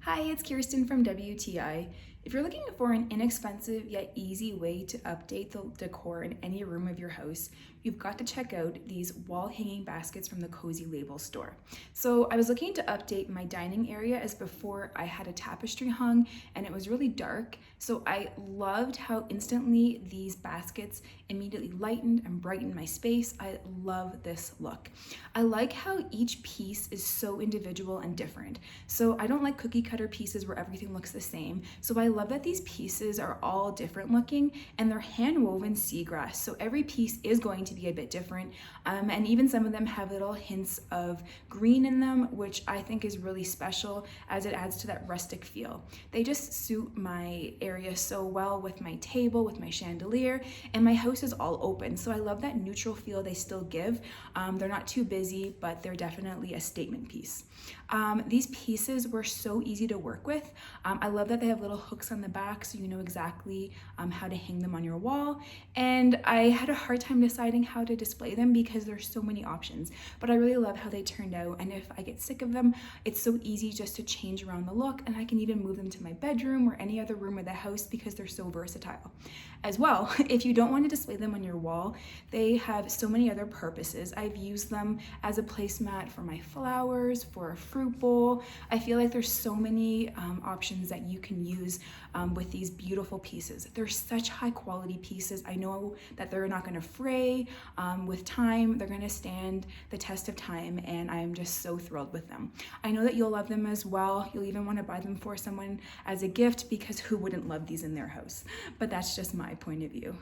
Hi, it's Kirsten from WTI. If you're looking for an inexpensive yet easy way to update the decor in any room of your house, you've got to check out these wall hanging baskets from the cosyLabels store. So I was looking to update my dining area as before I had a tapestry hung and it was really dark. So I loved how instantly these baskets immediately lightened and brightened my space. I love this look. I like how each piece is so individual and different. So I don't like cookie cutter pieces where everything looks the same. So I love that these pieces are all different looking and they're hand woven seagrass. So every piece is going to be a bit different. And even some of them have little hints of green in them, which I think is really special as it adds to that rustic feel. They just suit my area so well with my table, with my chandelier, and my house is all open. So I love that neutral feel they still give. They're not too busy, but they're definitely a statement piece. These pieces were so easy to work with. I love that they have little hooks on the back so you know exactly how to hang them on your wall. And I had a hard time deciding how to display them because there's so many options, but I really love how they turned out. And if I get sick of them, it's so easy just to change around the look, and I can even move them to my bedroom or any other room of the house because they're so versatile. As well, if you don't want to display them on your wall, they have so many other purposes. I've used them as a placemat for my flowers, for a fruit bowl. I feel like there's so many options that you can use with these beautiful pieces. They're such high quality pieces. I know that they're not going to fray with time. They're going to stand the test of time, and I'm just so thrilled with them. I know that you'll love them as well. You'll even want to buy them for someone as a gift because who wouldn't love these in their house? But that's just my point of view.